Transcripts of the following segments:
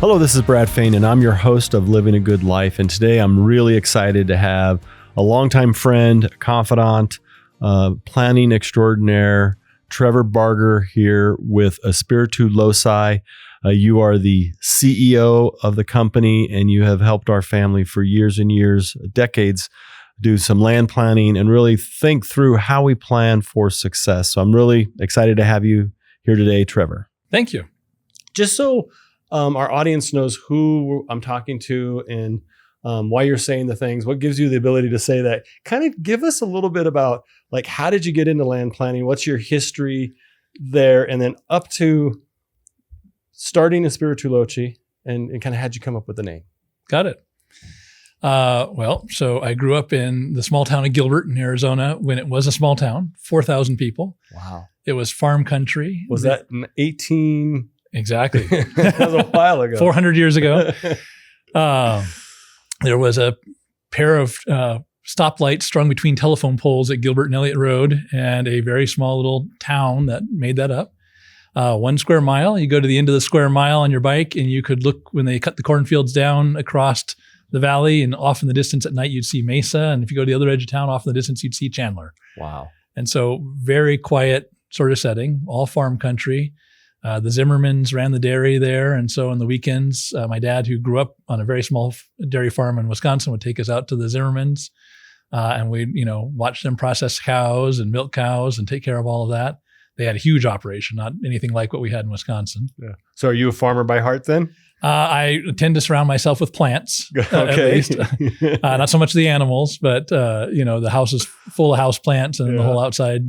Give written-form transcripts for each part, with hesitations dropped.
Hello, this is Brad Fain, and I'm your host of Living a Good Life. And today I'm really excited to have a longtime friend, confidant, planning extraordinaire, Trevor Barger here with Espiritu Loci. You are the CEO of the company, and you have helped our family for years and years, decades, do some land planning and really think through how we plan for success. So I'm really excited to have you here today, Trevor. Thank you. Just so our audience knows who I'm talking to and why you're saying the things, what gives you the ability to say that, kind of give us a little bit about, like, how did you get into land planning? What's your history there? And then up to starting Espiritu Loci and kind of how'd you come up with the name? Got it. So I grew up in the small town of Gilbert in Arizona when it was a small town, 4,000 people. Wow. It was farm country. Was that in 18? Exactly. That was a while ago. 400 years ago. There was a pair of stoplights strung between telephone poles at Gilbert and Elliott Road, and a very small little town that made that up. 1 square mile. You go to the end of the square mile on your bike, and you could look when they cut the cornfields down across the valley, and off in the distance at night, you'd see Mesa. And if you go to the other edge of town, off in the distance, you'd see Chandler. Wow. And so very quiet sort of setting, all farm country. The Zimmermans ran the dairy there. And so on the weekends, my dad, who grew up on a very small dairy farm in Wisconsin, would take us out to the Zimmermans. And we'd, watch them process cows and milk cows and take care of all of that. They had a huge operation, not anything like what we had in Wisconsin. Yeah. So are you a farmer by heart then? I tend to surround myself with plants, Okay. at least. Not so much the animals, but, the house is full of house plants, and the whole outside,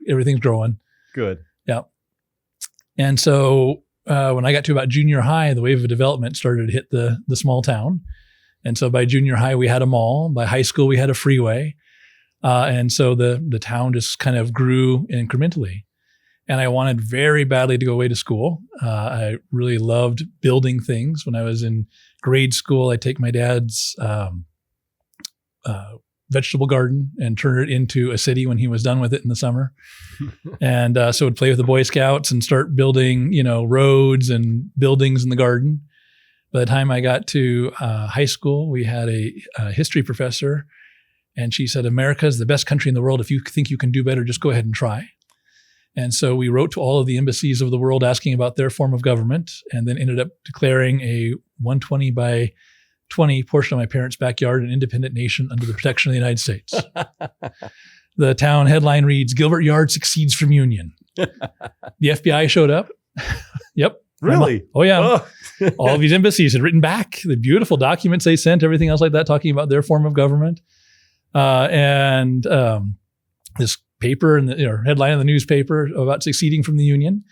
everything's growing. Good. Yeah. And so when I got to about junior high, the wave of development started to hit the small town. And so by junior high, we had a mall. By high school, we had a freeway. And so the town just kind of grew incrementally. And I wanted very badly to go away to school. I really loved building things. When I was in grade school, I'd take my dad's vegetable garden and turn it into a city when he was done with it in the summer. And so I'd play with the Boy Scouts and start building, roads and buildings in the garden. By the time I got to high school, we had a history professor, and she said, "America is the best country in the world. If you think you can do better, just go ahead and try." And so we wrote to all of the embassies of the world asking about their form of government, and then ended up declaring a 120 by 20 portion of my parents' backyard an independent nation under the protection of the United States. The town headline reads, "Gilbert Yard succeeds from Union." The FBI showed up. Yep. Really? Oh, yeah. Oh. All of these embassies had written back the beautiful documents they sent, everything else like that, talking about their form of government. This paper and the headline in the newspaper about succeeding from the Union.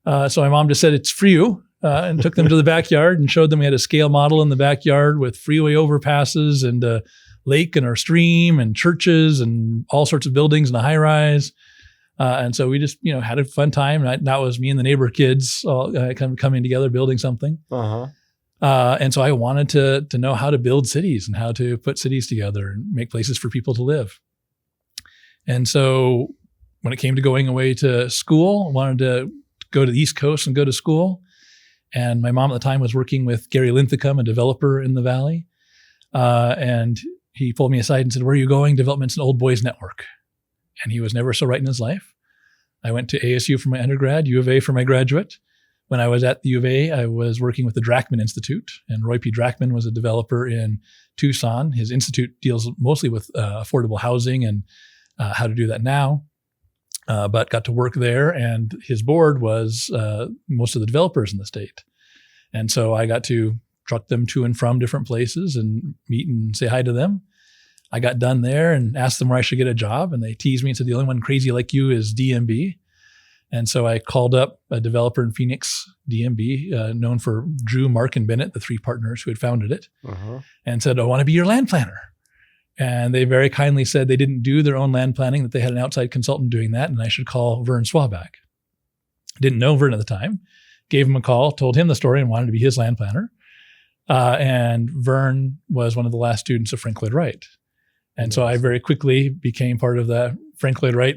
So my mom just said, "It's for you," and took them to the backyard and showed them we had a scale model in the backyard with freeway overpasses and a lake and a stream and churches and all sorts of buildings and a high rise. And so we just, had a fun time. And that was me and the neighbor kids all kind of coming together, building something. Uh-huh. And so I wanted to know how to build cities and how to put cities together and make places for people to live. And so when it came to going away to school, I wanted to go to the East Coast and go to school. And my mom at the time was working with Gary Linthicum, a developer in the Valley. And he pulled me aside and said, "Where are you going?" "Development's an old boys network." And he was never so right in his life. I went to ASU for my undergrad, U of A for my graduate. When I was at the U of A, I was working with the Drachman Institute, and Roy P. Drachman was a developer in Tucson. His institute deals mostly with affordable housing and how to do that now, but got to work there, and his board was most of the developers in the state. And so I got to truck them to and from different places and meet and say hi to them. I got done there and asked them where I should get a job, and they teased me and said, "The only one crazy like you is DMB." And so I called up a developer in Phoenix, DMB, known for Drew, Mark, and Bennett, the 3 partners who had founded it, and said, "I want to be your land planner." And they very kindly said they didn't do their own land planning, that they had an outside consultant doing that, and I should call Vern Swabach. Didn't know Vern at the time. Gave him a call, told him the story, and wanted to be his land planner. And Vern was one of the last students of Frank Lloyd Wright. And so I very quickly became part of the Frank Lloyd Wright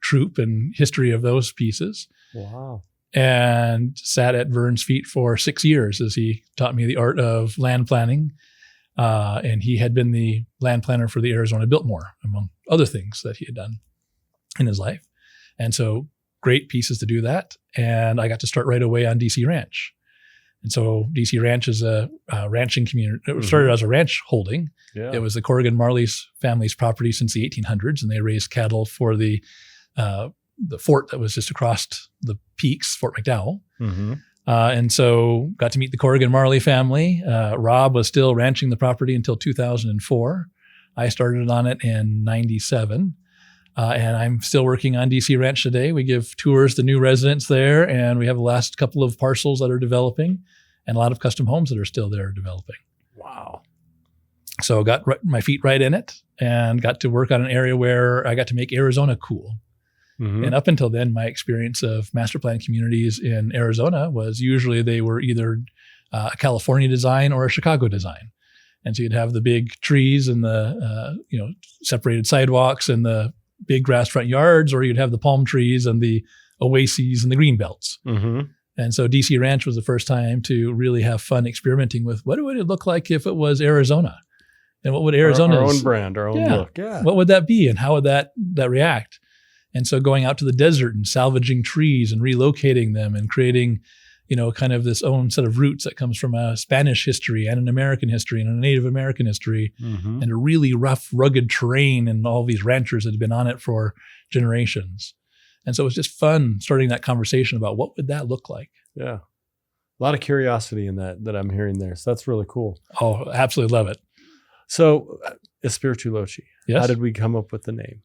troupe and history of those pieces. Wow. and sat at Vern's feet for 6 years as he taught me the art of land planning. And he had been the land planner for the Arizona Biltmore, among other things that he had done in his life. And so great pieces to do that. And I got to start right away on DC Ranch. And so DC Ranch is a ranching community. It started as a ranch holding. Yeah. It was the Corrigan Marley's family's property since the 1800s, and they raised cattle for the fort that was just across the peaks, Fort McDowell. And so got to meet the Corrigan Marley family. Rob was still ranching the property until 2004. I started on it in 97. And I'm still working on DC Ranch today. We give tours to new residents there, and we have the last couple of parcels that are developing and a lot of custom homes that are still there developing. Wow. So got my feet right in it and got to work on an area where I got to make Arizona cool. And up until then, my experience of master plan communities in Arizona was usually they were either a California design or a Chicago design. And so you'd have the big trees and the separated sidewalks and the big grass front yards, or you'd have the palm trees and the oases and the green belts. And so DC Ranch was the first time to really have fun experimenting with what would it look like if it was Arizona, and what would Arizona's our own brand, our own look. Yeah. What would that be, and how would that react? And so going out to the desert and salvaging trees and relocating them and creating, kind of this own set of roots that comes from a Spanish history and an American history and a Native American history and a really rough, rugged terrain and all these ranchers that had been on it for generations. And so it was just fun starting that conversation about what would that look like? Yeah. A lot of curiosity in that I'm hearing there. So that's really cool. Oh, absolutely love it. So Espiritu Loci. Yes. How did we come up with the name?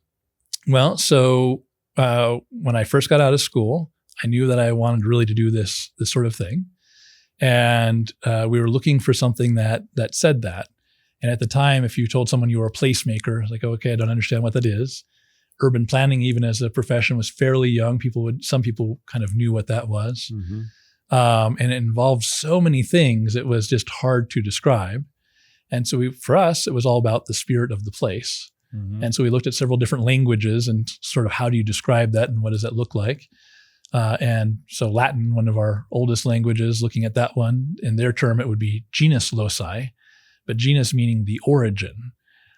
Well, so when I first got out of school, I knew that I wanted really to do this sort of thing. And we were looking for something that said that. And at the time, if you told someone you were a placemaker, it's like, okay, I don't understand what that is. Urban planning, even as a profession, was fairly young. Some people kind of knew what that was. And it involved so many things, it was just hard to describe. And so for us, it was all about the spirit of the place. And so we looked at several different languages and sort of how do you describe that and what does that look like? And so Latin, one of our oldest languages, looking at that one, in their term, it would be genus loci, but genus meaning the origin.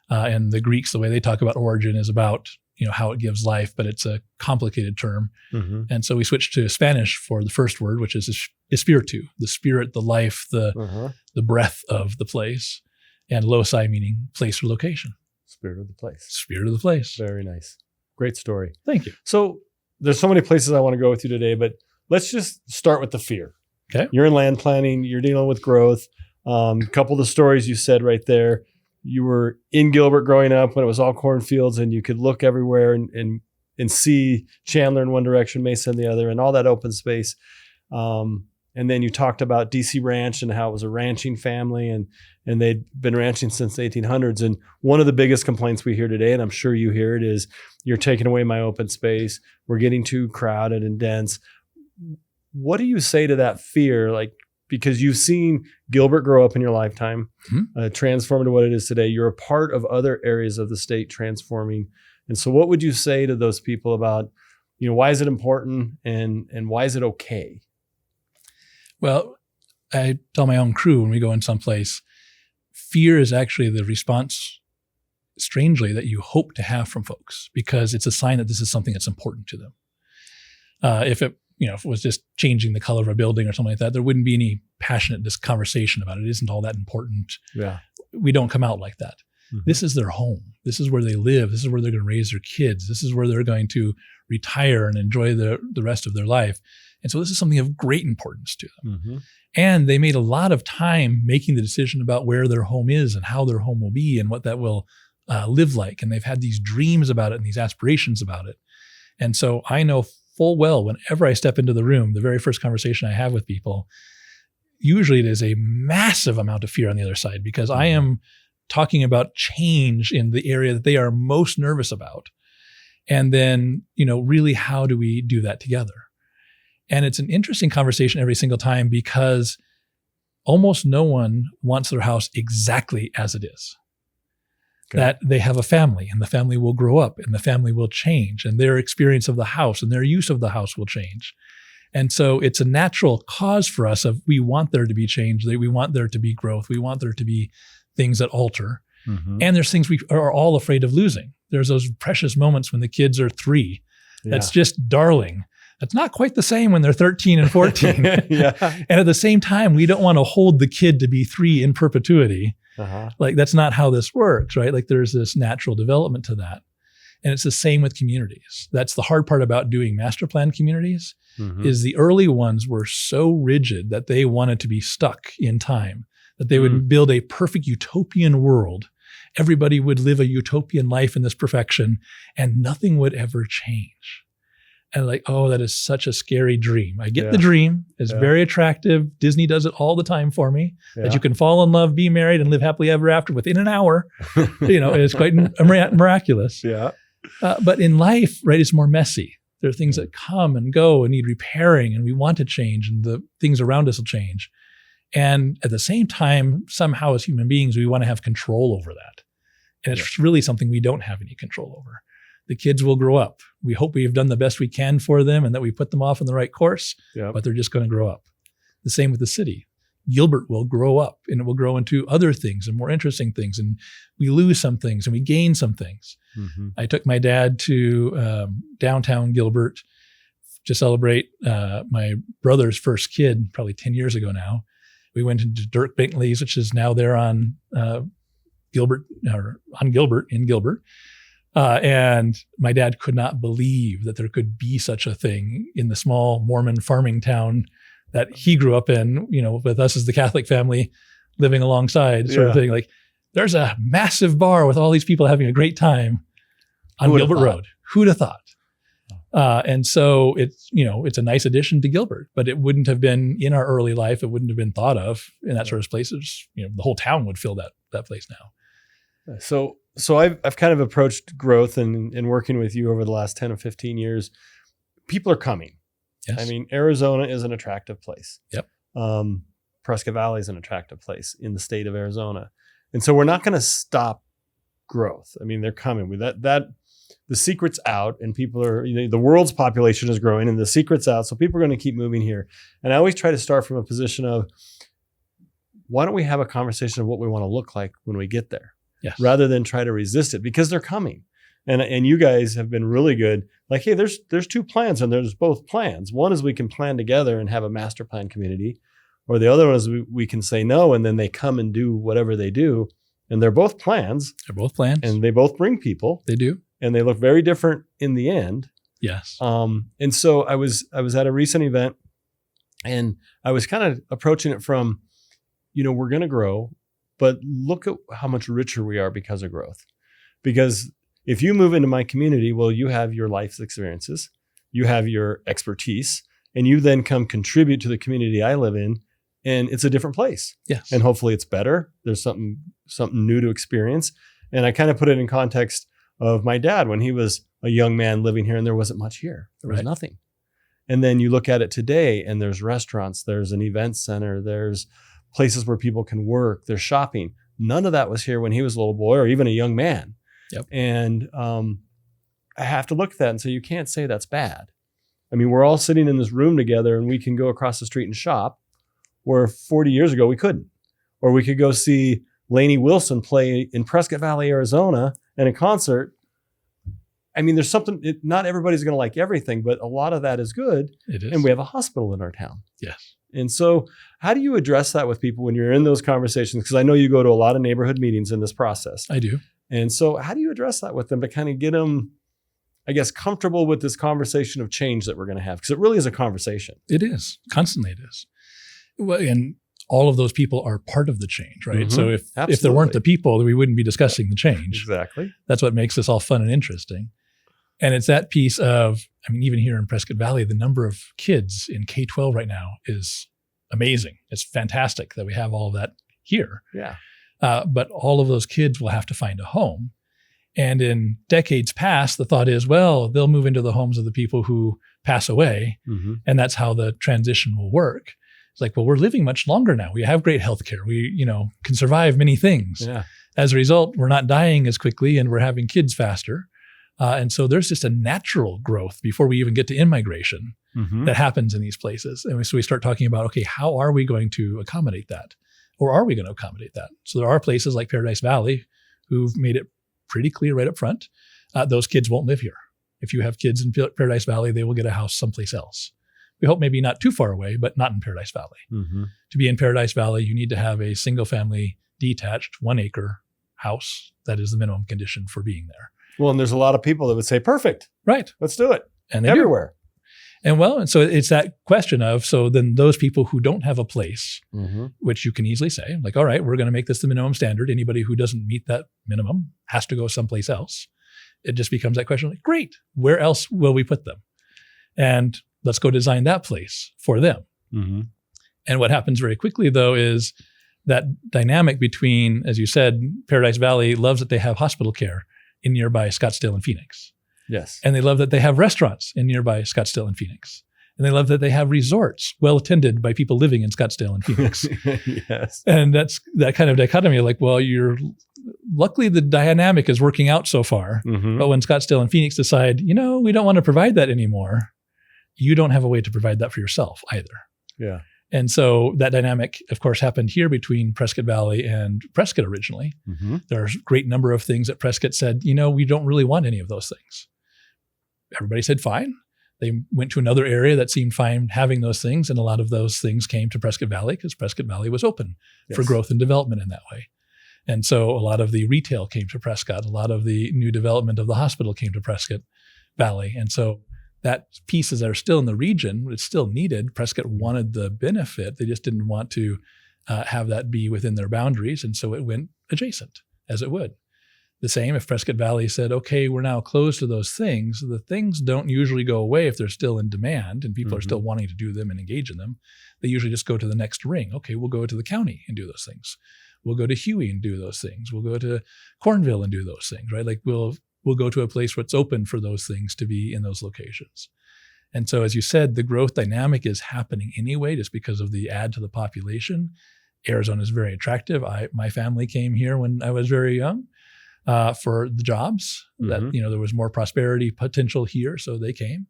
And the Greeks, the way they talk about origin is about, how it gives life, but it's a complicated term. And so we switched to Spanish for the first word, which is espiritu, the spirit, the life, the breath of the place, and loci meaning place or location. Spirit of the place. Spirit of the place. Very nice. Great story. Thank you. So there's so many places I want to go with you today, but let's just start with the fear. Okay. You're in land planning. You're dealing with growth. A couple of the stories you said right there. You were in Gilbert growing up when it was all cornfields, and you could look everywhere and see Chandler in one direction, Mesa in the other, and all that open space. And then you talked about DC Ranch and how it was a ranching family, and they'd been ranching since the 1800s. And one of the biggest complaints we hear today, and I'm sure you hear it, is you're taking away my open space. We're getting too crowded and dense. What do you say to that fear? Like, because you've seen Gilbert grow up in your lifetime, transform into what it is today. You're a part of other areas of the state transforming. And so what would you say to those people about, why is it important and why is it okay? Well, I tell my own crew when we go in someplace, fear is actually the response, strangely, that you hope to have from folks, because it's a sign that this is something that's important to them. If it was just changing the color of a building or something like that, there wouldn't be any passionate conversation about it. It isn't all that important. Yeah. We don't come out like that. This is their home. This is where they live. This is where they're going to raise their kids. This is where they're going to retire and enjoy the rest of their life. And so this is something of great importance to them. And they made a lot of time making the decision about where their home is and how their home will be and what that will live like. And they've had these dreams about it and these aspirations about it. And so I know full well, whenever I step into the room, the very first conversation I have with people, usually it is a massive amount of fear on the other side, because I am talking about change in the area that they are most nervous about. And then, really, how do we do that together? And it's an interesting conversation every single time, because almost no one wants their house exactly as it is. Okay. That they have a family, and the family will grow up, and the family will change, and their experience of the house and their use of the house will change. And so it's a natural cause for us of we want there to be change, we want there to be growth, we want there to be things that alter. Mm-hmm. And there's things we are all afraid of losing. There's those precious moments when the kids are 3. That's just darling. That's not quite the same when they're 13 and 14. Yeah. And at the same time, we don't want to hold the kid to be 3 in perpetuity. Uh-huh. Like that's not how this works, right? Like there's this natural development to that. And it's the same with communities. That's the hard part about doing master plan communities is the early ones were so rigid that they wanted to be stuck in time, that they would build a perfect utopian world. Everybody would live a utopian life in this perfection and nothing would ever change. And like, oh, that is such a scary dream. I get the dream. It's very attractive. Disney does it all the time for me. That you can fall in love, be married, and live happily ever after within an hour. It's quite miraculous. Yeah. But in life, right, it's more messy. There are things that come and go and need repairing, and we want to change, and the things around us will change. And at the same time, somehow as human beings, we want to have control over that. And it's really something we don't have any control over. The kids will grow up. We hope we have done the best we can for them and that we put them off on the right course, but they're just going to grow up. The same with the city. Gilbert will grow up and it will grow into other things and more interesting things. And we lose some things and we gain some things. Mm-hmm. I took my dad to downtown Gilbert to celebrate my brother's first kid, probably 10 years ago now. We went into Dirk Binkley's, which is now there on Gilbert in Gilbert. And my dad could not believe that there could be such a thing in the small Mormon farming town that he grew up in, with us as the Catholic family living alongside sort of thing. Like there's a massive bar with all these people having a great time on Gilbert Road. Who'd have thought? And so it's a nice addition to Gilbert, but it wouldn't have been in our early life. It wouldn't have been thought of in that sort of places. The whole town would fill that place now. So I've kind of approached growth and working with you over the last 10 or 15 years. People are coming. Yes. I mean, Arizona is an attractive place. Yep. Prescott Valley is an attractive place in the state of Arizona. And so we're not going to stop growth. I mean, they're coming with that. The secret's out and people are, the world's population is growing and the secret's out. So people are going to keep moving here. And I always try to start from a position of, why don't we have a conversation of what we want to look like when we get there? Yes. Rather than try to resist it, because they're coming. And you guys have been really good. Like, hey, there's 2 plans and there's both plans. One is we can plan together and have a master plan community, or the other one is we can say no and then they come and do whatever they do. And they're both plans. They're both plans. And they both bring people. They do. And they look very different in the end. Yes. And so I was at a recent event and I was kind of approaching it from, we're going to grow, but look at how much richer we are because of growth. Because if you move into my community, well, you have your life's experiences, you have your expertise, and you then come contribute to the community I live in, and it's a different place. Yes. And hopefully it's better. There's something new to experience. And I kind of put it in context of my dad when he was a young man living here and there wasn't much here. There was nothing. And then you look at it today and there's restaurants, there's an event center, there's places where people can work, there's shopping. None of that was here when he was a little boy or even a young man. Yep. And I have to look at that and say, you can't say that's bad. I mean, we're all sitting in this room together and we can go across the street and shop, where 40 years ago we couldn't. Or we could go see Lainey Wilson play in Prescott Valley, Arizona, in a concert. I mean, there's something, not everybody's going to like everything, but a lot of that is good. It is. And we have a hospital in our town. Yes. And so how do you address that with people when you're in those conversations? Because I know you go to a lot of neighborhood meetings in this process. I do. And so how do you address that with them to kind of get them, I guess, comfortable with this conversation of change that we're going to have? Because it really is a conversation. It is. Constantly it is. Well, and all of those people are part of the change, right? Mm-hmm. So if there weren't the people, we wouldn't be discussing the change. Exactly. That's what makes this all fun and interesting. And it's that piece of, I mean, even here in Prescott Valley, the number of kids in K-12 right now is amazing. It's fantastic that we have all of that here. Yeah. But all of those kids will have to find a home. And in decades past, the thought is, well, they'll move into the homes of the people who pass away. Mm-hmm. And that's how the transition will work. It's like, well, we're living much longer now. We have great healthcare. We, can survive many things. Yeah. As a result, we're not dying as quickly and we're having kids faster. And so there's just a natural growth before we even get to in-migration that happens in these places. And so we start talking about, okay, how are we going to accommodate that? Or are we going to accommodate that? So there are places like Paradise Valley who've made it pretty clear right up front, those kids won't live here. If you have kids in Paradise Valley, they will get a house someplace else. We hope maybe not too far away, but not in Paradise Valley. To be in Paradise Valley, you need to have a single family detached 1 acre house. That is the minimum condition for being there. Well, and there's a lot of people that would say, perfect. Right. Let's do it. And they everywhere. Do. And so it's that question of, so then those people who don't have a place, which you can easily say, like, all right, we're going to make this the minimum standard. Anybody who doesn't meet that minimum has to go someplace else. It just becomes that question, like, great, where else will we put them? And let's go design that place for them. And what happens very quickly, though, is that dynamic between, as you said, Paradise Valley loves that they have hospital care in nearby Scottsdale and Phoenix. Yes. And they love that they have restaurants in nearby Scottsdale and Phoenix. And they love that they have resorts well attended by people living in Scottsdale and Phoenix. Yes. And that's that kind of dichotomy, like, well, luckily the dynamic is working out so far. But when Scottsdale and Phoenix decide, we don't want to provide that anymore, you don't have a way to provide that for yourself either. Yeah. And so that dynamic, of course, happened here between Prescott Valley and Prescott originally. There's a great number of things that Prescott said, we don't really want any of those things. Everybody said, fine. They went to another area that seemed fine having those things. And a lot of those things came to Prescott Valley because Prescott Valley was open for growth and development in that way. And so a lot of the retail came to Prescott. A lot of the new development of the hospital came to Prescott Valley. And so that pieces that are still in the region, it's still needed. Prescott wanted the benefit. They just didn't want to have that be within their boundaries. And so it went adjacent, as it would. The same if Prescott Valley said, okay, we're now closed to those things. The things don't usually go away if they're still in demand and people are still wanting to do them and engage in them. They usually just go to the next ring. Okay, we'll go to the county and do those things. We'll go to Huey and do those things. We'll go to Cornville and do those things, right? Like we'll go to a place where it's open for those things to be in those locations. And so, as you said, the growth dynamic is happening anyway, just because of the add to the population. Arizona is very attractive. My family came here when I was very young for the jobs. That there was more prosperity potential here, so they came.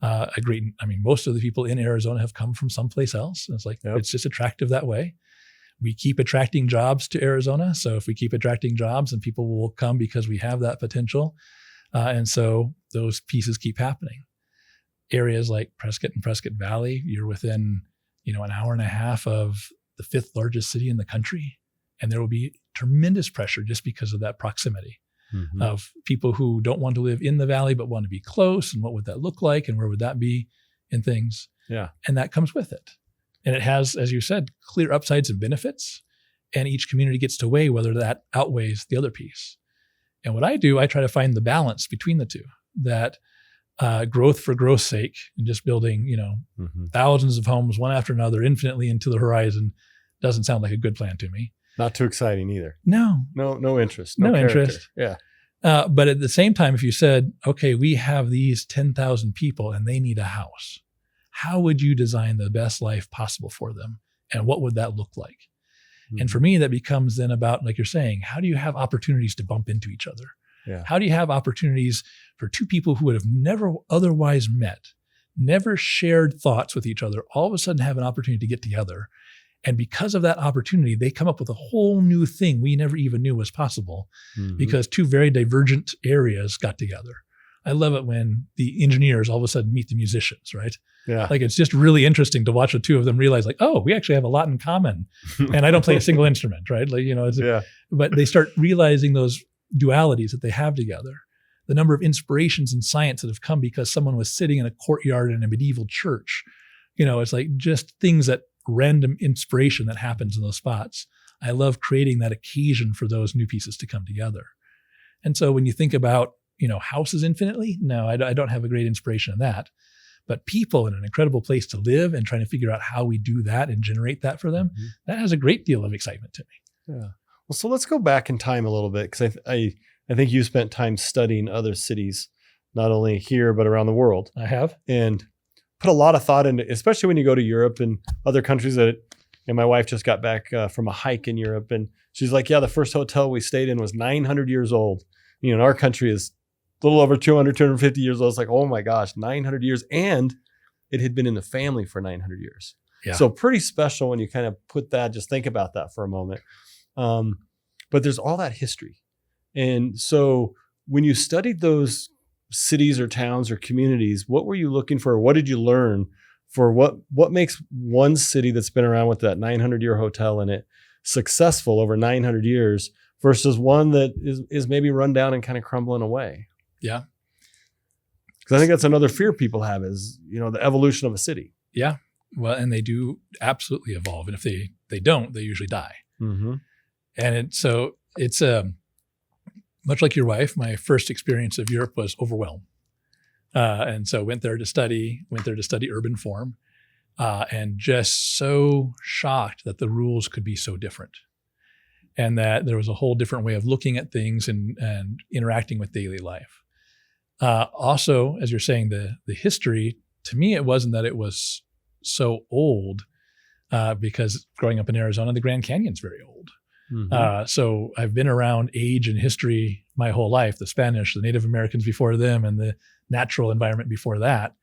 Most of the people in Arizona have come from someplace else. And it's like it's just attractive that way. We keep attracting jobs to Arizona. So if we keep attracting jobs, then people will come because we have that potential. And so those pieces keep happening. Areas like Prescott and Prescott Valley, you're within, an hour and a half of the 5th largest city in the country. And there will be tremendous pressure just because of that proximity of people who don't want to live in the valley, but want to be close. And what would that look like? And where would that be in things? Yeah. And that comes with it. And it has, as you said, clear upsides and benefits. And each community gets to weigh whether that outweighs the other piece. And what I do, I try to find the balance between the two, that growth for growth's sake and just building, thousands of homes one after another infinitely into the horizon doesn't sound like a good plan to me. Not too exciting either. No interest. No interest. Yeah. But at the same time, if you said, okay, we have these 10,000 people and they need a house, how would you design the best life possible for them? And what would that look like? And for me, that becomes then about, like you're saying, how do you have opportunities to bump into each other? Yeah. How do you have opportunities for two people who would have never otherwise met, never shared thoughts with each other, all of a sudden have an opportunity to get together? And because of that opportunity, they come up with a whole new thing we never even knew was possible because two very divergent areas got together. I love it when the engineers all of a sudden meet the musicians, right? Yeah. Like it's just really interesting to watch the two of them realize like, oh, we actually have a lot in common. And I don't play a single instrument, right? Like, but they start realizing those dualities that they have together. The number of inspirations in science that have come because someone was sitting in a courtyard in a medieval church. It's like just things that random inspiration that happens in those spots. I love creating that occasion for those new pieces to come together. And so when you think about, houses infinitely, no, I don't have a great inspiration in that. But people in an incredible place to live and trying to figure out how we do that and generate that for them, that has a great deal of excitement to me. Yeah. Well, so let's go back in time a little bit because I think you spent time studying other cities, not only here, but around the world. I have. And put a lot of thought into, especially when you go to Europe and other countries and my wife just got back from a hike in Europe and she's like, yeah, the first hotel we stayed in was 900 years old. And our country is little over 200, 250 years old. It's like, oh my gosh, 900 years. And it had been in the family for 900 years. Yeah. So pretty special when you kind of put that, just think about that for a moment. But there's all that history. And so when you studied those cities or towns or communities, what were you looking for? What did you learn for what makes one city that's been around with that 900-year hotel in it successful over 900 years versus one that is maybe run down and kind of crumbling away? Yeah. Because I think that's another fear people have is, the evolution of a city. Yeah. Well, and they do absolutely evolve. And if they don't, they usually die. Mm-hmm. And it's much like your wife, my first experience of Europe was overwhelmed. And so went there to study urban form, and just so shocked that the rules could be so different and that there was a whole different way of looking at things and interacting with daily life. Also, as you're saying, the history, to me, it wasn't that it was so old, because growing up in Arizona, the Grand Canyon's very old. Mm-hmm. So I've been around age and history my whole life, the Spanish, the Native Americans before them, and the natural environment before that,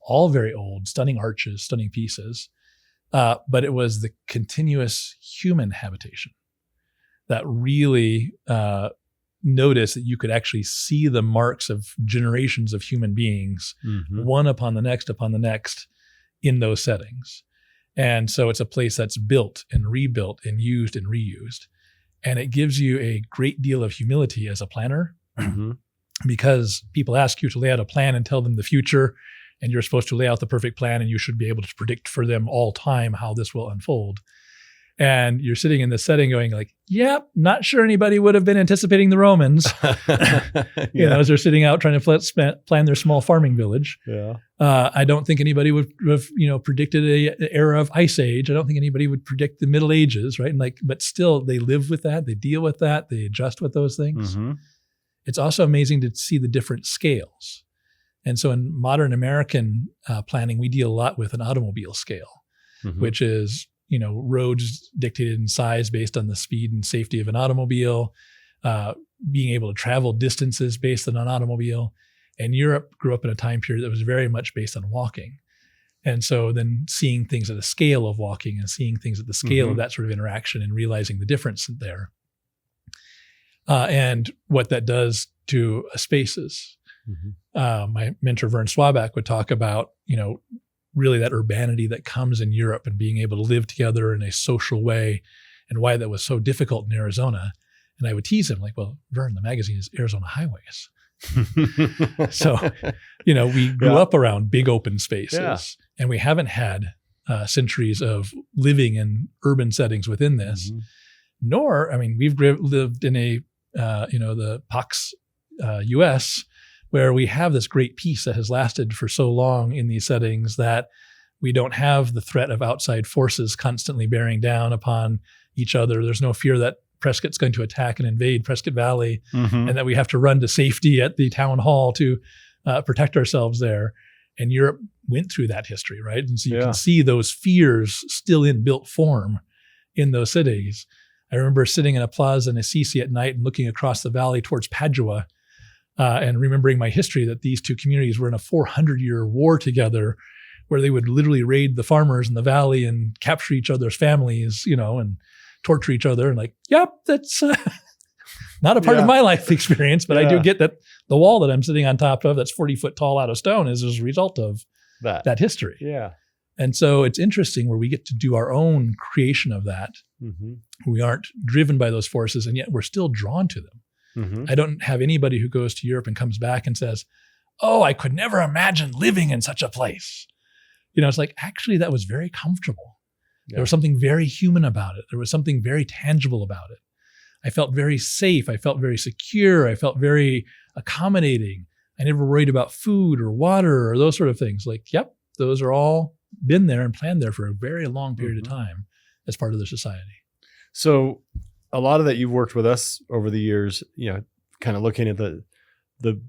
all very old, stunning arches, stunning pieces. But it was the continuous human habitation that really noticed that you could actually see the marks of generations of human beings, one upon the next in those settings. And so it's a place that's built and rebuilt and used and reused. And it gives you a great deal of humility as a planner, because people ask you to lay out a plan and tell them the future, and you're supposed to lay out the perfect plan, and you should be able to predict for them all time how this will unfold. And you're sitting in this setting going like, yep, not sure anybody would have been anticipating the Romans, as they're sitting out trying to plan their small farming village. Yeah. I don't think anybody would have, predicted an era of ice age. I don't think anybody would predict the Middle Ages, right? And but still they live with that. They deal with that. They adjust with those things. Mm-hmm. It's also amazing to see the different scales. And so in modern American planning, we deal a lot with an automobile scale, which is, roads dictated in size based on the speed and safety of an automobile, being able to travel distances based on an automobile. And Europe grew up in a time period that was very much based on walking. And so then seeing things at the scale of walking and seeing things at the scale of that sort of interaction and realizing the difference there. And what that does to spaces. My mentor, Vern Swabach, would talk about, really that urbanity that comes in Europe and being able to live together in a social way and why that was so difficult in Arizona. And I would tease him like, well, Vern, the magazine is Arizona Highways. So, we grew up around big open spaces, and we haven't had centuries of living in urban settings within this, nor, we've lived in the Pax US, where we have this great peace that has lasted for so long in these settings that we don't have the threat of outside forces constantly bearing down upon each other. There's no fear that Prescott's going to attack and invade Prescott Valley, and that we have to run to safety at the town hall to protect ourselves there. And Europe went through that history, right? And so you can see those fears still in built form in those cities. I remember sitting in a plaza in Assisi at night and looking across the valley towards Padua, and remembering my history that these two communities were in a 400-year war together, where they would literally raid the farmers in the valley and capture each other's families, and torture each other. And that's not a part of my life experience, but I do get that the wall that I'm sitting on top of that's 40 foot tall out of stone is as a result of that history. Yeah. And so it's interesting where we get to do our own creation of that. We aren't driven by those forces, and yet we're still drawn to them. I don't have anybody who goes to Europe and comes back and says, oh, I could never imagine living in such a place. It's like, actually, that was very comfortable. There was something very human about it. There was something very tangible about it. I felt very safe. I felt very secure. I felt very accommodating. I never worried about food or water or those sort of things. Those are all been there and planned there for a very long period of time as part of the society. So a lot of that you've worked with us over the years, kind of looking at the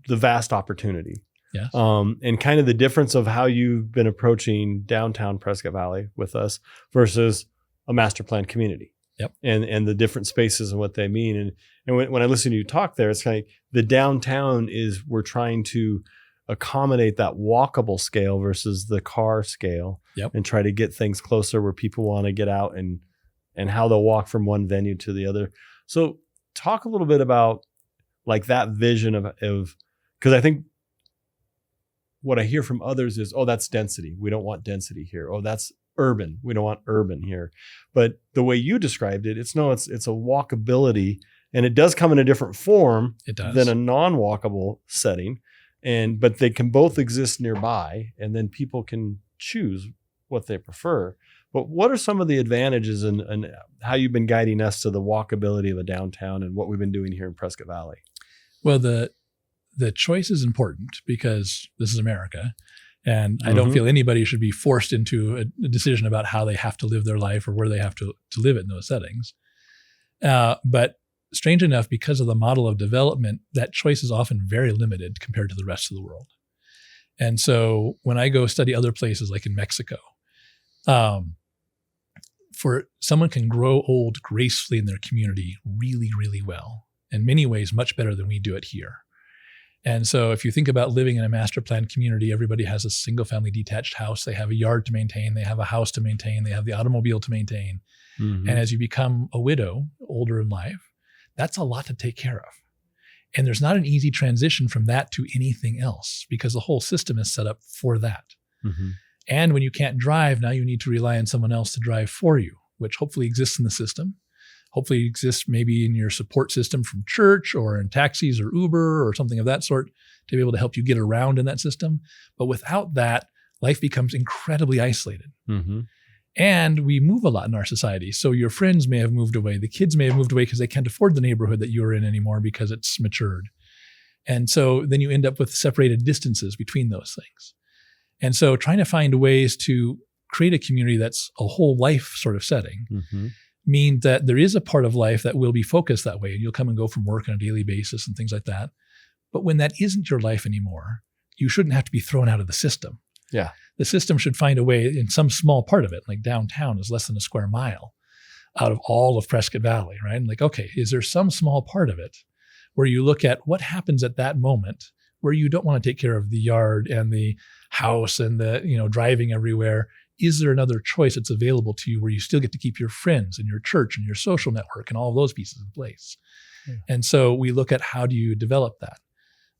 vast opportunity. Yes. And kind of the difference of how you've been approaching downtown Prescott Valley with us versus a master plan community. Yep. and the different spaces and what they mean. And when I listen to you talk there, it's kind of the downtown is we're trying to accommodate that walkable scale versus the car scale. Yep. And try to get things closer where people want to get out and how they'll walk from one venue to the other. So talk a little bit about like that vision of because I think what I hear from others is, oh, that's density. We don't want density here. Oh, that's urban. We don't want urban here. But the way you described it, it's a walkability, and it does come in a different form than a non-walkable setting. But they can both exist nearby, and then people can choose what they prefer. But what are some of the advantages and how you've been guiding us to the walkability of a downtown and what we've been doing here in Prescott Valley? Well, the choice is important because this is America. And I don't feel anybody should be forced into a decision about how they have to live their life or where they have to live it in those settings. But strange enough, because of the model of development, that choice is often very limited compared to the rest of the world. And so when I go study other places like in Mexico, for someone can grow old gracefully in their community really, really well. In many ways, much better than we do it here. And so if you think about living in a master planned community, everybody has a single family detached house. They have a yard to maintain. They have a house to maintain. They have the automobile to maintain. And as you become a widow, older in life, that's a lot to take care of. And there's not an easy transition from that to anything else because the whole system is set up for that. And when you can't drive, now you need to rely on someone else to drive for you, which hopefully exists in the system. Hopefully exists maybe in your support system from church or in taxis or Uber or something of that sort to be able to help you get around in that system. But without that, life becomes incredibly isolated. And we move a lot in our society. So your friends may have moved away. The kids may have moved away because they can't afford the neighborhood that you're in anymore because it's matured. And so then you end up with separated distances between those things. And so trying to find ways to create a community that's a whole life sort of setting mean that there is a part of life that will be focused that way. And you'll come and go from work on a daily basis and things like that. But when that isn't your life anymore, you shouldn't have to be thrown out of the system. Yeah. The system should find a way in some small part of it, like downtown is less than a square mile out of all of Prescott Valley, right? And like, okay, is there some small part of it where you look at what happens at that moment where you don't want to take care of the yard and the house and the, driving everywhere? Is there another choice that's available to you where you still get to keep your friends and your church and your social network and all of those pieces in place? Yeah. And so we look at how do you develop that?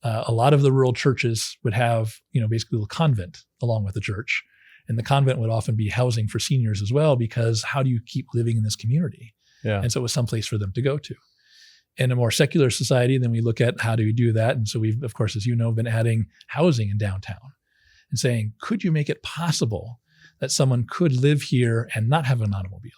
A lot of the rural churches would have, basically a little convent along with the church. And the convent would often be housing for seniors as well, because how do you keep living in this community? Yeah. And so it was someplace for them to go to. In a more secular society, then we look at how do we do that? And so we've, of course, as you know, been adding housing in downtown and saying, could you make it possible that someone could live here and not have an automobile?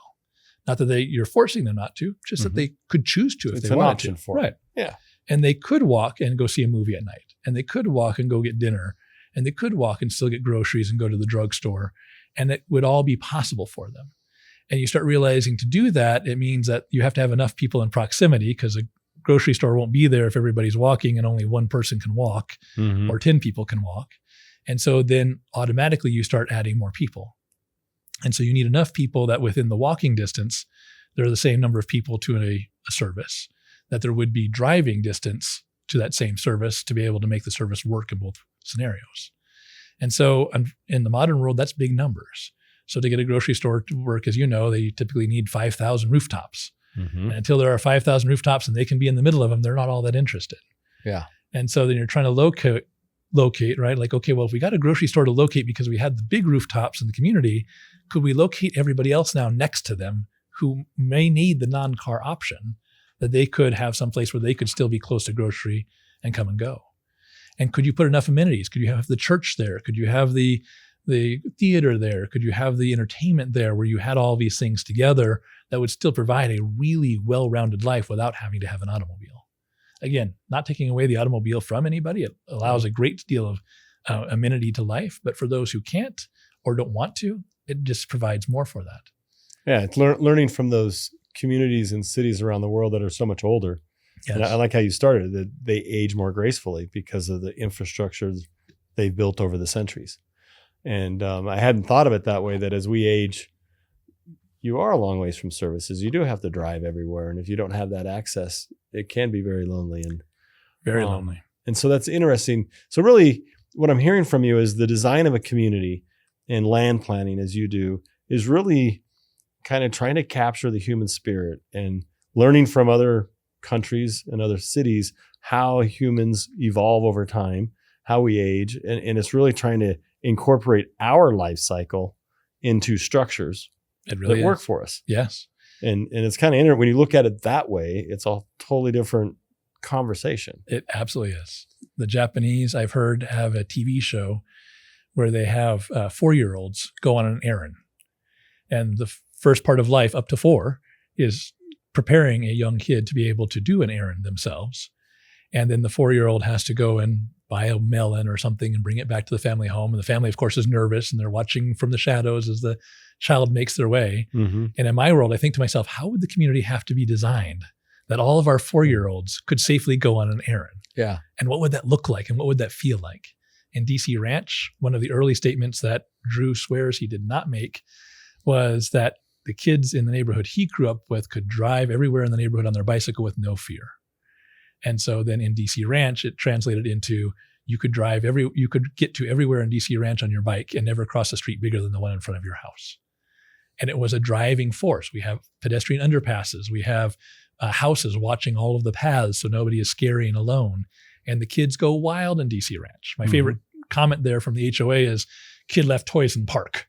Not that you're forcing them not to, just that they could choose to if they wanted to. It's an option for them. Right. Yeah. And they could walk and go see a movie at night. And they could walk and go get dinner. And they could walk and still get groceries and go to the drugstore. And it would all be possible for them. And you start realizing to do that, it means that you have to have enough people in proximity because a grocery store won't be there if everybody's walking and only one person can walk or 10 people can walk. And so then automatically you start adding more people. And so you need enough people that within the walking distance, there are the same number of people to a service, that there would be driving distance to that same service to be able to make the service work in both scenarios. And so in the modern world, that's big numbers. So to get a grocery store to work, as you know, they typically need 5,000 rooftops. And until there are 5,000 rooftops and they can be in the middle of them, they're not all that interested. Yeah. And so then you're trying to locate, right? Like, okay, well, if we got a grocery store to locate because we had the big rooftops in the community, could we locate everybody else now next to them who may need the non-car option, that they could have some place where they could still be close to grocery and come and go? And could you put enough amenities? Could you have the church there? Could you have the theater there? Could you have the entertainment there where you had all these things together that would still provide a really well-rounded life without having to have an automobile? Again, not taking away the automobile from anybody. It allows a great deal of amenity to life. But for those who can't or don't want to, it just provides more for that. Yeah, it's learning from those communities and cities around the world that are so much older. Yes. And I like how you started, that they age more gracefully because of the infrastructure they've built over the centuries. And I hadn't thought of it that way, that as we age, you are a long ways from services. You do have to drive everywhere. And if you don't have that access, it can be very lonely and very lonely. And so that's interesting. So really what I'm hearing from you is the design of a community and land planning, as you do, is really kind of trying to capture the human spirit and learning from other countries and other cities how humans evolve over time, how we age. And it's really trying to incorporate our life cycle into structures It really that work for us. Yes. And it's kind of interesting when you look at it that way, it's a totally different conversation. It absolutely is. The Japanese, I've heard, have a TV show where they have 4-year-olds go on an errand. And the first part of life up to 4 is preparing a young kid to be able to do an errand themselves. And then the 4-year-old has to go and buy a melon or something and bring it back to the family home. And the family, of course, is nervous and they're watching from the shadows as the child makes their way. Mm-hmm. And in my world, I think to myself, how would the community have to be designed that all of our 4-year-olds could safely go on an errand? Yeah. And what would that look like? And what would that feel like? In DC Ranch, one of the early statements that Drew swears he did not make was that the kids in the neighborhood he grew up with could drive everywhere in the neighborhood on their bicycle with no fear. And so then in DC Ranch, it translated into you could get to everywhere in DC Ranch on your bike and never cross a street bigger than the one in front of your house. And it was a driving force. We have pedestrian underpasses. We have houses watching all of the paths so nobody is scary and alone. And the kids go wild in DC Ranch. My favorite comment there from the HOA is, kid left toys in park.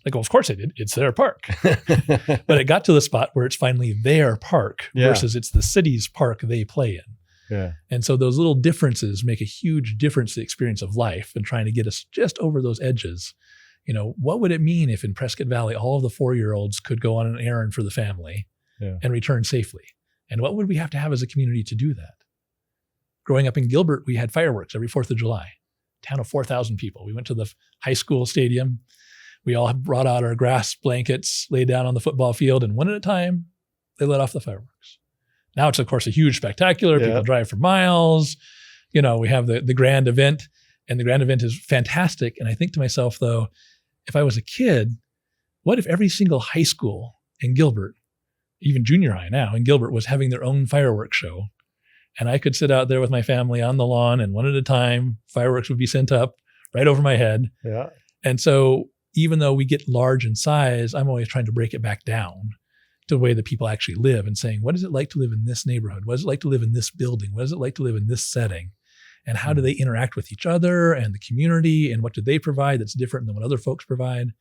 Like, well, of course they did. It's their park. But it got to the spot where it's finally their park versus it's the city's park they play in. Yeah. And so those little differences make a huge difference to the experience of life and trying to get us just over those edges. You know, what would it mean if in Prescott Valley, all of the 4-year-olds could go on an errand for the family and return safely? And what would we have to have as a community to do that? Growing up in Gilbert, we had fireworks every 4th of July, town of 4,000 people. We went to the high school stadium. We all brought out our grass blankets, laid down on the football field, and one at a time, they let off the fireworks. Now it's, of course, a huge spectacular. People drive for miles. You know, we have the grand event, and the grand event is fantastic. And I think to myself, though, if I was a kid, what if every single high school in Gilbert, even junior high now in Gilbert, was having their own fireworks show? And I could sit out there with my family on the lawn, and one at a time, fireworks would be sent up right over my head. Yeah. And so even though we get large in size, I'm always trying to break it back down to the way that people actually live and saying, what is it like to live in this neighborhood? What is it like to live in this building? What is it like to live in this setting? And how do they interact with each other and the community? And what do they provide that's different than what other folks provide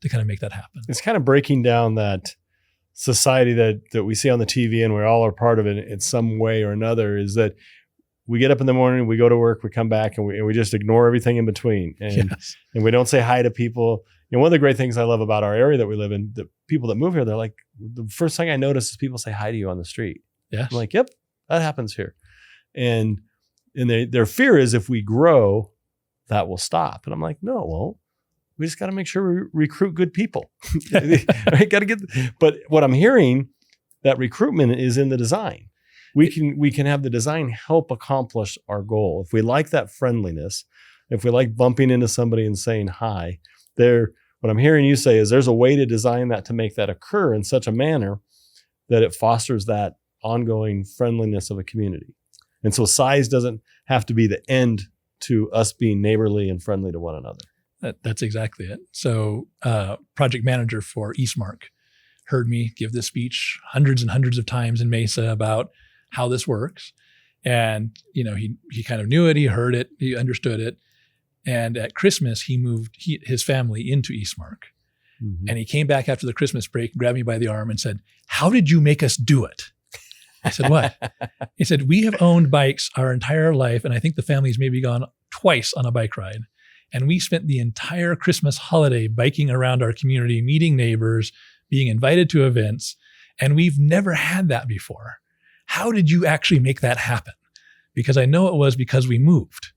to kind of make that happen? It's kind of breaking down that society that we see on the TV, and we all are part of it in some way or another, is that we get up in the morning, we go to work, we come back, and we just ignore everything in between. And we don't say hi to people. You know, one of the great things I love about our area that we live in, the people that move here, they're like, the first thing I notice is people say hi to you on the street. Yes. I'm like, yep, that happens here. And their fear is if we grow, that will stop. And I'm like, no, it won't. We just got to make sure we recruit good people. Right? But what I'm hearing, that recruitment is in the design. We can have the design help accomplish our goal. If we like that friendliness, if we like bumping into somebody and saying hi, what I'm hearing you say is there's a way to design that to make that occur in such a manner that it fosters that ongoing friendliness of a community. And so size doesn't have to be the end to us being neighborly and friendly to one another. That's exactly it. So project manager for Eastmark heard me give this speech hundreds and hundreds of times in Mesa about how this works. And, you know, he kind of knew it. He heard it. He understood it. And at Christmas, he moved his family into Eastmark. Mm-hmm. And he came back after the Christmas break, grabbed me by the arm and said, "How did you make us do it?" I said, "What?" He said, "We have owned bikes our entire life. And I think the family's maybe gone twice on a bike ride. And we spent the entire Christmas holiday biking around our community, meeting neighbors, being invited to events. And we've never had that before. How did you actually make that happen?" Because I know it was because we moved.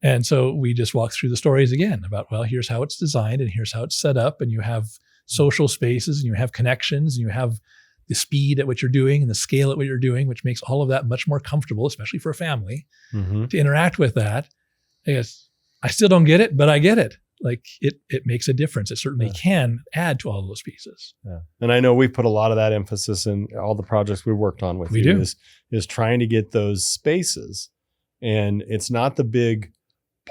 And so we just walked through the stories again about, well, here's how it's designed and here's how it's set up. And you have social spaces and you have connections and you have the speed at what you're doing and the scale at what you're doing, which makes all of that much more comfortable, especially for a family, to interact with that. I guess I still don't get it, but I get it. like it makes a difference. It certainly can add to all of those pieces. Yeah. And I know we put a lot of that emphasis in all the projects we worked on with We you do. is trying to get those spaces. And it's not the big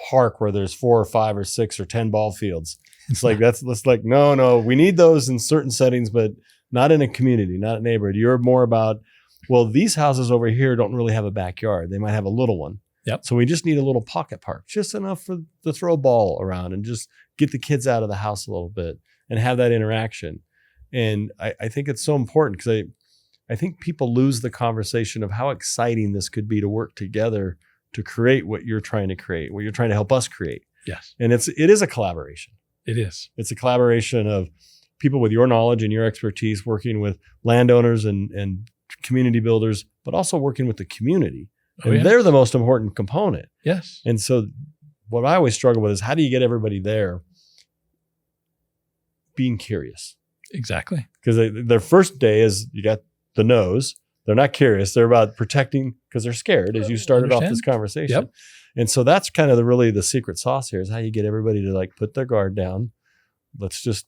park where there's 4 or 5 or 6 or 10 ball fields. It's like, that's like, no, we need those in certain settings, but not in a community, not a neighborhood. You're more about, well, these houses over here don't really have a backyard. They might have a little one. Yep. So we just need a little pocket park, just enough to throw a ball around and just get the kids out of the house a little bit and have that interaction. And I think it's so important because I think people lose the conversation of how exciting this could be to work together to create what you're trying to create, what you're trying to help us create. Yes. And it is a collaboration. It is. It's a collaboration of people with your knowledge and your expertise working with landowners and community builders, but also working with the community. And they're the most important component. Yes. And so what I always struggle with is how do you get everybody there being curious? Exactly. Because their first day is you got the nose. They're not curious. They're about protecting because they're scared, as you started off this conversation. Yep. And so that's kind of really the secret sauce here is how you get everybody to like put their guard down. Let's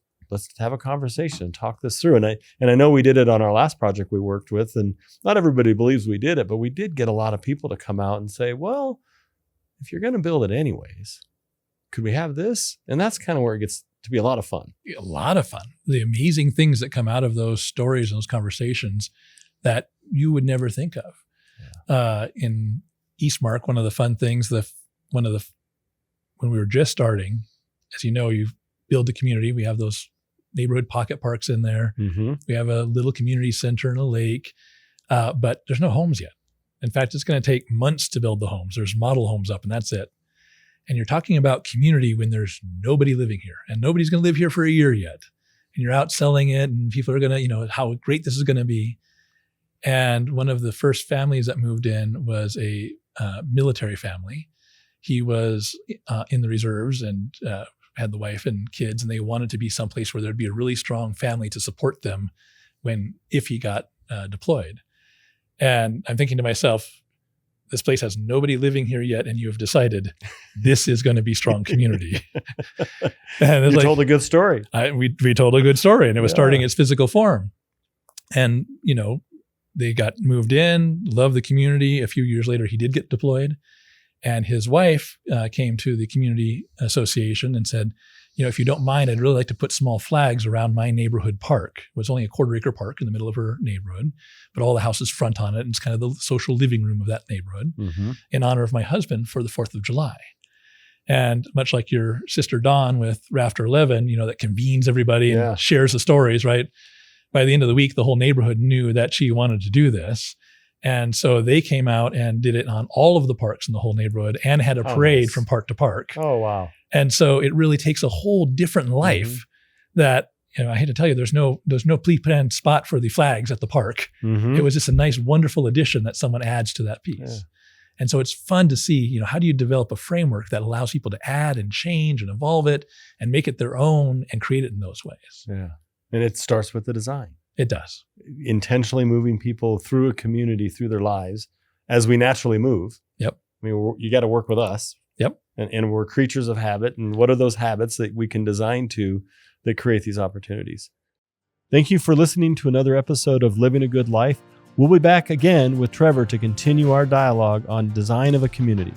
have a conversation and talk this through. And I know we did it on our last project we worked with, and not everybody believes we did it, but we did get a lot of people to come out and say, well, if you're going to build it anyways, could we have this? And that's kind of where it gets to be a lot of fun. A lot of fun. The amazing things that come out of those stories and those conversations that you would never think of. Yeah. In Eastmark, one of the fun things, when we were just starting, as you know, you build the community. We have those neighborhood pocket parks in there. Mm-hmm. We have a little community center and a lake, but there's no homes yet. In fact, it's going to take months to build the homes. There's model homes up and that's it. And you're talking about community when there's nobody living here and nobody's going to live here for a year yet. And you're out selling it and people are going to, how great this is going to be. And one of the first families that moved in was a military family. He was in the reserves and had the wife and kids, and they wanted to be someplace where there'd be a really strong family to support them if he got deployed. And I'm thinking to myself, this place has nobody living here yet, and you have decided this is going to be strong community. And you told a good story. We told a good story, and it was starting its physical form. And, they got moved in, loved the community. A few years later, he did get deployed. And his wife came to the community association and said, if you don't mind, I'd really like to put small flags around my neighborhood park. It was only a 1/4 acre park in the middle of her neighborhood, but all the houses front on it. And it's kind of the social living room of that neighborhood in honor of my husband for the 4th of July. And much like your sister Dawn with Rafter 11, that convenes everybody and shares the stories, right? By the end of the week, the whole neighborhood knew that she wanted to do this. And so they came out and did it on all of the parks in the whole neighborhood and had a parade from park to park. Oh, wow. And so it really takes a whole different life that, I hate to tell you, there's no pre-planned spot for the flags at the park. It was just a nice, wonderful addition that someone adds to that piece. Yeah. And so it's fun to see, how do you develop a framework that allows people to add and change and evolve it and make it their own and create it in those ways. Yeah. And it starts with the design. It does. Intentionally moving people through a community, through their lives, as we naturally move. Yep. I mean, you got to work with us. Yep. And we're creatures of habit. And what are those habits that we can design to that create these opportunities? Thank you for listening to another episode of Living a Good Life. We'll be back again with Trevor to continue our dialogue on design of a community.